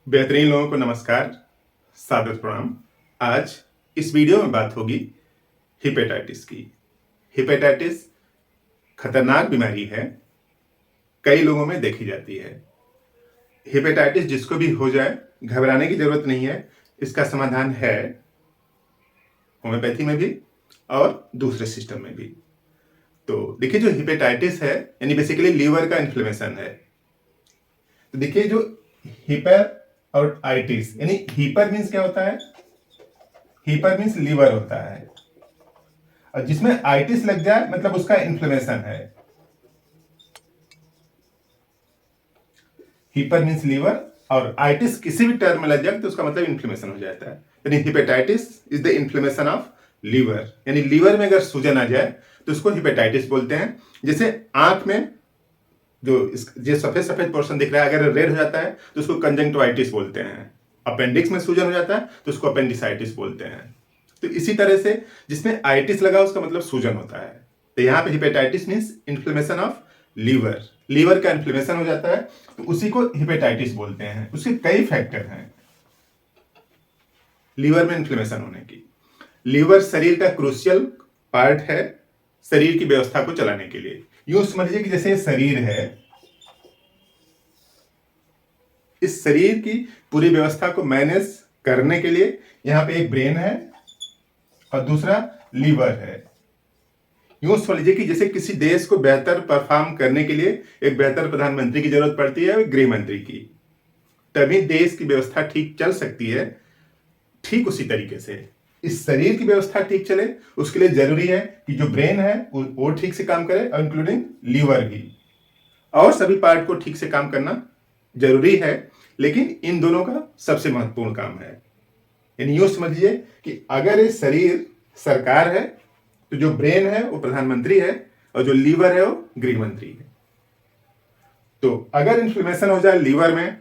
बेहतरीन लोगों को नमस्कार, सादर प्रणाम। आज इस वीडियो में बात होगी हिपेटाइटिस की। हिपेटाइटिस खतरनाक बीमारी है, कई लोगों में देखी जाती है। हिपेटाइटिस जिसको भी हो जाए, घबराने की जरूरत नहीं है। इसका समाधान है होम्योपैथी में भी और दूसरे सिस्टम में भी। तो देखिए, जो हिपेटाइटिस है यानी बेसिकली लीवर का इन्फ्लेमेशन है। तो देखिए, जो हिपर और आइटिस यानी हिपर मीन्स क्या होता है? हिपर मीन्स लीवर होता है, और जिसमें आइटिस लग जाए मतलब उसका इन्फ्लेमेशन है। हिपर मीन्स लीवर और आइटिस किसी भी टर्म में लग जाए तो उसका मतलब इन्फ्लेमेशन हो जाता है। यानी hepatitis is the inflammation of liver, यानी लीवर में अगर सूजन आ जाए तो उसको हिपेटाइटिस बोलते हैं। जैसे आंख में जो सफेद सफेद पोर्शन दिख रहा है, अगर रेड हो जाता है तो उसको कंजंक्टिवाइटिस बोलते हैं। अपेंडिक्स में सूजन हो जाता है तो उसको अपेंडिसाइटिस बोलते हैं। तो इसी तरह से जिसमें आइटिस लगा उसका मतलब सूजन होता है। तो यहाँ पे hepatitis means inflammation of liver, liver का इन्फ्लेमेशन हो जाता है तो उसी को हिपेटाइटिस बोलते हैं। उसके कई फैक्टर हैं लीवर में इन्फ्लेमेशन होने की। लीवर शरीर का क्रूशियल पार्ट है शरीर की व्यवस्था को चलाने के लिए। यूं समझिए कि जैसे शरीर है, इस शरीर की पूरी व्यवस्था को मैनेज करने के लिए यहां पे एक ब्रेन है और दूसरा लीवर है। यूं समझ लीजिए कि जैसे किसी देश को बेहतर परफॉर्म करने के लिए एक बेहतर प्रधानमंत्री की जरूरत पड़ती है, गृह मंत्री की, तभी देश की व्यवस्था ठीक चल सकती है। ठीक उसी तरीके से इस शरीर की व्यवस्था ठीक चले उसके लिए जरूरी है कि जो ब्रेन है वो ठीक से काम करे, और इंक्लूडिंग लीवर भी, और सभी पार्ट को ठीक से काम करना जरूरी है। लेकिन इन दोनों का सबसे महत्वपूर्ण काम है। यानी यूं समझिए कि अगर ये शरीर सरकार है तो जो ब्रेन है वो प्रधानमंत्री है और जो लीवर है वो गृह मंत्री है। तो अगर इन्फ्लेमेशन हो जाए लीवर में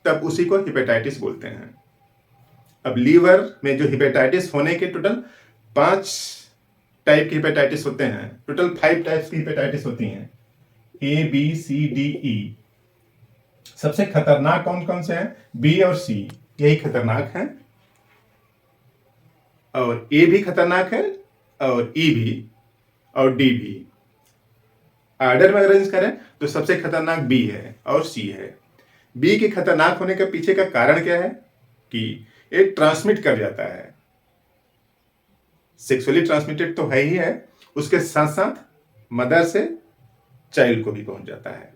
तब उसी को हिपेटाइटिस बोलते हैं। अब लीवर में जो हिपेटाइटिस होने के टोटल 5 टाइप की हिपेटाइटिस होते हैं। टोटल 5 टाइप्स की हिपेटाइटिस होती हैं, ABCDE। सबसे खतरनाक कौन कौन से हैं? बी और सी, यही खतरनाक है, और ए भी खतरनाक है, और ई भी, और डी भी। ऑर्डर में अरेंज करें तो सबसे खतरनाक बी है और सी है। बी के खतरनाक होने के पीछे का कारण क्या है कि ये ट्रांसमिट कर जाता है, सेक्सुअली ट्रांसमिटेड तो है ही है, उसके साथ साथ मदर से चाइल्ड को भी पहुंच जाता है।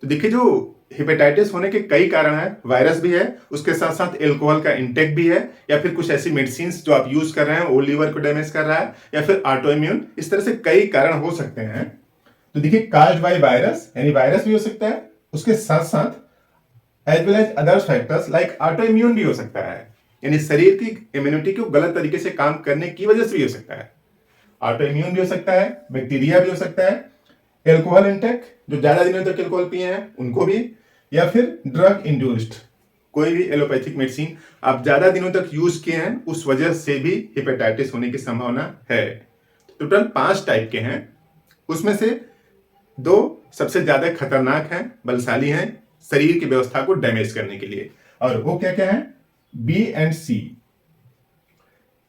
तो देखिए, जो हेपेटाइटिस होने के कई कारण हैं। वायरस भी है, उसके साथ साथ एल्कोहल का इंटेक भी है, या फिर कुछ ऐसी मेडिसिन जो आप यूज कर रहे हैं वो लीवर को डैमेज कर रहा है, या फिर ऑटो इम्यून। इस तरह से कई कारण हो सकते हैं। तो देखिए, काज्ड बाय वायरस यानी वायरस भी हो सकता है, उसके साथ साथ as well as other factors like autoimmune भी हो सकता है, यानी शरीर की इम्यूनिटी को गलत तरीके से काम करने की वजह से भी हो सकता है। ऑटो इम्यून भी हो सकता है, बैक्टीरिया भी हो सकता है, एल्कोहल इंटेक, जो ज्यादा दिनों तक एल्कोहल पिए हैं उनको भी, या फिर ड्रग इंड्यूस्ड कोई भी एलोपैथिक मेडिसिन आप ज्यादा दिनों तक यूज किए हैं उस वजह से भी हेपेटाइटिस होने की संभावना है। टोटल 5 टाइप के हैं, उसमें से 2 सबसे ज्यादा खतरनाक हैं, बलशाली हैं शरीर की व्यवस्था को डैमेज करने के लिए। और वो क्या क्या है? B and C.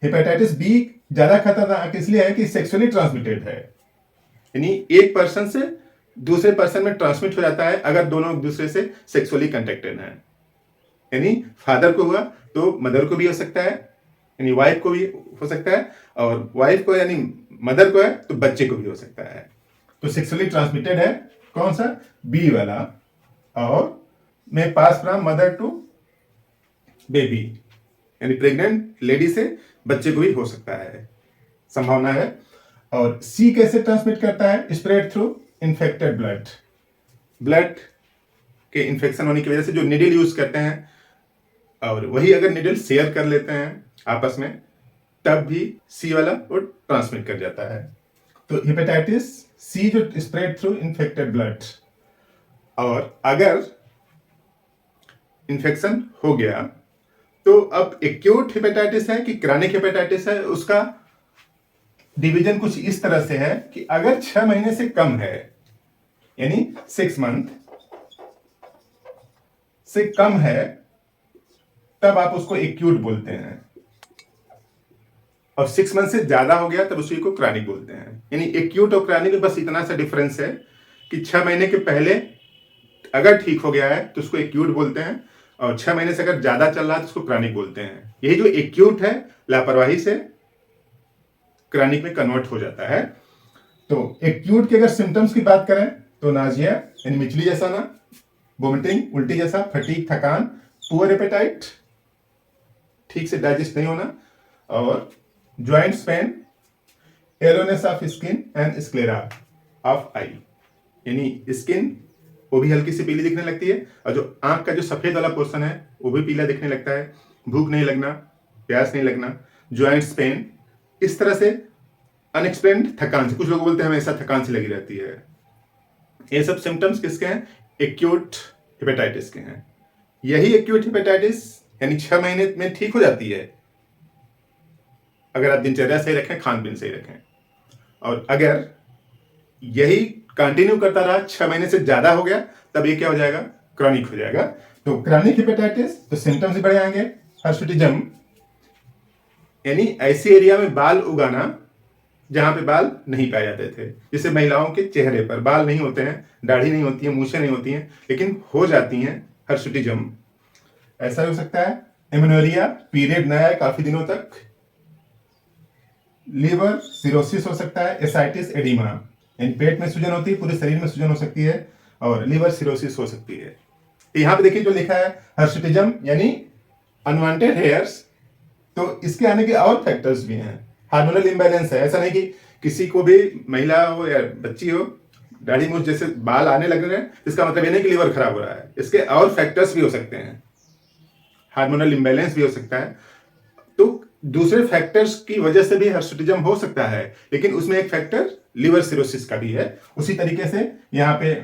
Hepatitis B ज्यादा खतरनाक इसलिए है कि सेक्सुअली ट्रांसमिटेड है, यानी एक पर्सन से दूसरे पर्सन में ट्रांसमिट हो जाता है अगर दोनों एक दूसरे से सेक्सुअली कंटेक्टेड हैं। यानी फादर को हुआ तो मदर को भी हो सकता है, यानी वाइफ को भी हो सकता है, और वाइफ को यानी मदर को है तो बच्चे को भी हो सकता है। तो सेक्सुअली ट्रांसमिटेड है कौन सा? बी वाला। और में पास फ्रॉम मदर टू बेबी, यानी प्रेग्नेंट लेडी से बच्चे को भी हो सकता है, संभावना है। और सी कैसे ट्रांसमिट करता है? Spread through infected blood, blood के इन्फेक्शन होने की वजह से जो निडल यूज करते हैं, और वही अगर निडल शेयर कर लेते हैं आपस में तब भी सी वाला वो ट्रांसमिट कर जाता है। तो हेपेटाइटिस सी जो स्प्रेड थ्रू इन्फेक्टेड ब्लड, और अगर इन्फेक्शन हो गया तो अब एक्यूट हेपेटाइटिस है कि क्रॉनिक हेपेटाइटिस है, उसका डिवीजन कुछ इस तरह से है कि अगर 6 महीने से कम है, यानी 6 मंथ से कम है, तब आप उसको एक्यूट बोलते हैं, और 6 मंथ से ज्यादा हो गया तब उसी को क्रॉनिक बोलते हैं। यानी एक्यूट और क्रॉनिक में बस इतना सा डिफरेंस है कि 6 महीने के पहले अगर ठीक हो गया है तो उसको एक्यूट बोलते हैं, और 6 महीने से अगर ज्यादा चल रहा है तो उसको क्रॉनिक बोलते हैं। यही जो एक्यूट है लापरवाही से क्रॉनिक में कन्वर्ट हो जाता है। तो एक्यूट के अगर सिम्टम्स की बात करें तो नाजिया यानी मिचली जैसा ना, वोमिटिंग उल्टी जैसा, फटीग थकान, पुअर एपेटाइट ठीक से डाइजेस्ट नहीं होना, और joints pain, yellowness of skin and sclera of eye, यानी स्किन वो भी हल्की सी पीली दिखने लगती है, और जो आंख का जो सफेद वाला पोर्शन है वो भी पीला दिखने लगता है, भूख नहीं लगना, प्यास नहीं लगना, ज्वाइंट्स पेन, इस तरह से अनएक्सप्लेन्ड थकान से, कुछ लोग बोलते हैं हमेशा थकान से लगी रहती है। ये सब सिम्टम्स किसके हैं? एक्यूट हेपेटाइटिस के हैं। यही एक्यूट हेपेटाइटिस यानी 6 महीने में ठीक हो जाती है अगर आप दिनचर्या सही रखें, खान पीन सही रखें। और अगर यही कंटिन्यू करता रहा, 6 महीने से ज्यादा हो गया, तब ये क्या हो जाएगा? क्रॉनिक हो जाएगा। तो क्रॉनिक हेपेटाइटिस तो सिम्टम्स बढ़ जाएंगे। हर्सुटिज्म यानी ऐसी एरिया में बाल उगाना जहां पे बाल नहीं पाए जाते थे, जैसे महिलाओं के चेहरे पर बाल नहीं होते हैं, दाढ़ी नहीं होती है, मूछें नहीं होती हैं, लेकिन हो जाती हैं, हर्सुटिज्म ऐसा हो सकता है। एमेनोरिया, पीरियड न आए काफी दिनों तक। लीवर सिरोसिस हो सकता है। एसाइटिस एडिमा यानी पेट में सूजन होती है, पूरे शरीर में सूजन हो सकती है, और लीवर सिरोसिस हो सकती है। यहां पे देखिए जो लिखा है हर्सुटिज्म यानी अनवांटेड हेयर्स, तो इसके आने के और फैक्टर्स भी हैं। हार्मोनल इम्बैलेंस है, ऐसा नहीं कि किसी को भी महिला हो या बच्ची हो दाढ़ी मूछ जैसे बाल आने लग रहे हैं, इसका मतलब ये नहीं कि लीवर खराब हो रहा है, इसके और फैक्टर्स भी हो सकते हैं। हार्मोनल इम्बैलेंस भी हो सकता है, तो दूसरे फैक्टर्स की वजह से भी हर्सुटिज्म हो सकता है, लेकिन उसमें एक फैक्टर लीवर सिरोसिस का भी है। उसी तरीके से यहाँ पे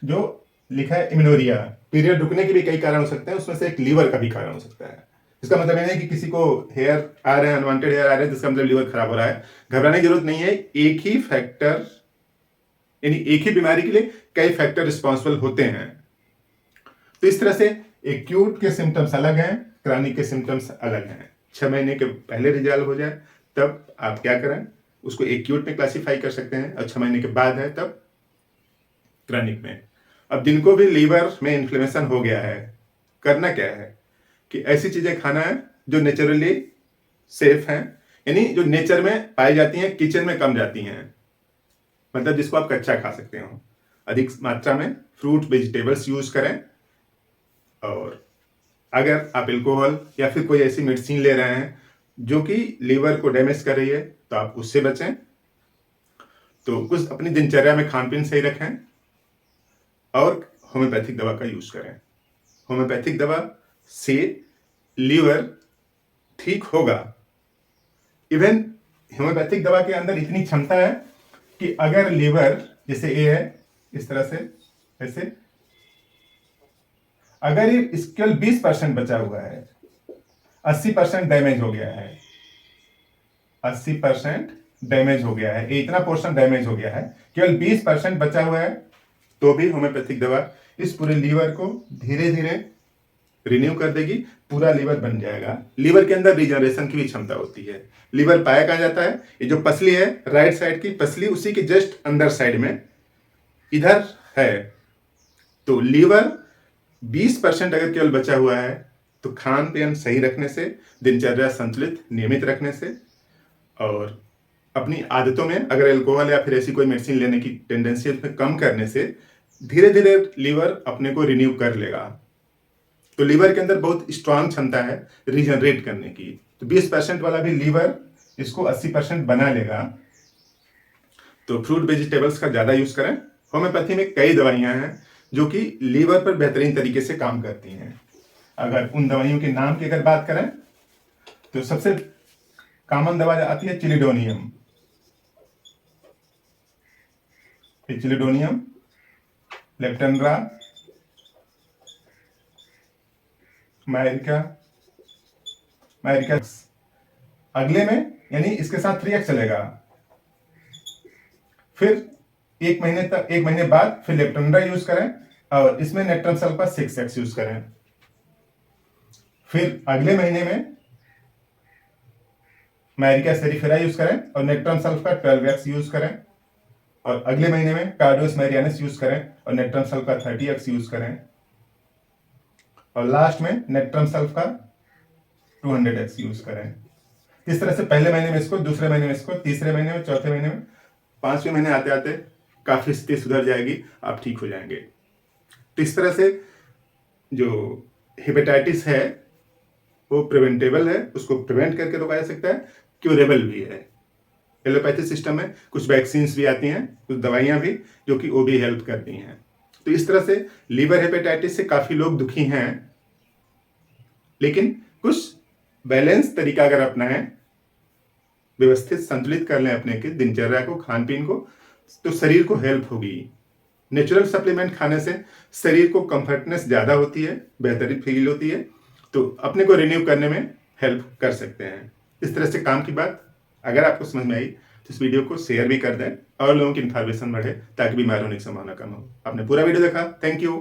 जो लिखा है इम्यूनोरिया, पीरियड रुकने के भी कई कारण हो सकते हैं, उसमें से एक लीवर का भी कारण हो सकता है। इसका मतलब ये नहीं कि किसी को हेयर आ रहे हैं, अनवांटेड हेयर आ रहे हैं, जिसका मतलब लीवर खराब हो रहा है। घबराने की जरूरत नहीं है। एक ही फैक्टर यानी एक ही बीमारी के लिए कई फैक्टर रिस्पॉन्सिबल होते हैं। तो इस तरह से एक्यूट के सिम्टम्स अलग हैं, क्रॉनिक के सिम्टम्स अलग हैं। 6 महीने के पहले रिजॉल्व हो जाए तब आप क्या करें, उसको एक्यूट में क्लासीफाई कर सकते हैं, और 6 महीने के बाद है तब क्रॉनिक में। अब जिनको भी लीवर में इन्फ्लेमेशन हो गया है, करना क्या है कि ऐसी चीजें खाना है जो नेचुरली सेफ हैं, यानी जो नेचर में पाई जाती हैं, किचन में कम जाती हैं, मतलब जिसको आप कच्चा खा सकते हो। अधिक मात्रा में फ्रूट वेजिटेबल्स यूज करें, और अगर आप एल्कोहल या फिर कोई ऐसी मेडिसिन ले रहे हैं जो कि लीवर को डैमेज कर रही है तो आप उससे बचें। तो कुछ अपनी दिनचर्या में खान पीन सही रखें, और होम्योपैथिक दवा का यूज करें। होम्योपैथिक दवा से लीवर ठीक होगा। इवन होम्योपैथिक दवा के अंदर इतनी क्षमता है कि अगर लीवर जैसे ए है इस तरह से ऐसे, अगर ये केवल 20% बचा हुआ है, 80% डैमेज हो गया है, 80% डैमेज हो गया है, इतना पोर्शन डैमेज हो गया है, केवल 20% बचा हुआ है, तो भी होम्योपैथिक दवा इस पूरे लीवर को धीरे धीरे रिन्यू कर देगी, पूरा लीवर बन जाएगा। लीवर के अंदर रिजनरेशन की भी क्षमता होती है। लीवर पाया कहां जाता है? ये जो पसली है, राइट साइड की पसली, उसी के जस्ट अंदर साइड में इधर है। तो लीवर 20% अगर केवल बचा हुआ है, तो खान पान सही रखने से, दिनचर्या संतुलित नियमित रखने से, और अपनी आदतों में अगर अल्कोहल या फिर ऐसी कोई मेडिसिन लेने की टेंडेंसी उसमें कम करने से धीरे धीरे लीवर अपने को रिन्यू कर लेगा। तो लीवर के अंदर बहुत स्ट्रांग क्षमता है रीजनरेट करने की। तो 20% वाला भी लीवर इसको 80% बना लेगा। तो फ्रूट वेजिटेबल्स का ज्यादा यूज करें। होम्योपैथी में कई दवाइयां हैं जो कि लीवर पर बेहतरीन तरीके से काम करती हैं। अगर उन दवाइयों के नाम की अगर बात करें तो सबसे कॉमन दवा आती है चिलिडोनियम, चिलिडोनियम, लेप्टेंड्रा, मैरिका, अगले में यानी इसके साथ 3x चलेगा, फिर एक महीने बाद फिर लेप्टेंड्रा यूज करें, और इसमें नेट्रम सल्फा 6x यूज करें। फिर अगले महीने में मैरिका सेरिफेरा यूज करें और नेक्ट्रम सल्फ का 12x यूज करें, और अगले महीने में कार्डियोस मैरियानस यूज करें और नेक्ट्रम सल्फ का 30x यूज करें, और लास्ट में नेक्ट्रम सल्फ का 200x यूज करें। इस तरह से पहले महीने में इसको, दूसरे महीने में इसको, तीसरे महीने में, चौथे महीने में, 5वें महीने आते आते काफी स्थिति सुधर जाएगी, आप ठीक हो जाएंगे। तो इस तरह से जो हेपेटाइटिस है वो प्रिवेंटेबल है, उसको प्रिवेंट करके रोका जा सकता है, क्यूरेबल भी है। एलोपैथी सिस्टम में कुछ वैक्सीन्स भी आती हैं, कुछ दवाइयां भी, जो कि वो भी हेल्प करती हैं। तो इस तरह से लीवर हेपेटाइटिस से काफी लोग दुखी हैं, लेकिन कुछ बैलेंस तरीका अगर अपनाएं, व्यवस्थित संतुलित कर लें अपने की दिनचर्या को, खान पीन को, तो शरीर को हेल्प होगी। नेचुरल सप्लीमेंट खाने से शरीर को कंफर्टनेस ज़्यादा होती है, बेहतरीन फील होती है, तो अपने को रिन्यू करने में हेल्प कर सकते हैं। इस तरह से काम की बात अगर आपको समझ में आई तो इस वीडियो को शेयर भी कर दें और लोगों की इन्फॉर्मेशन बढ़े, ताकि बीमार होने की संभावना कम हो। आपने पूरा वीडियो देखा, थैंक यू।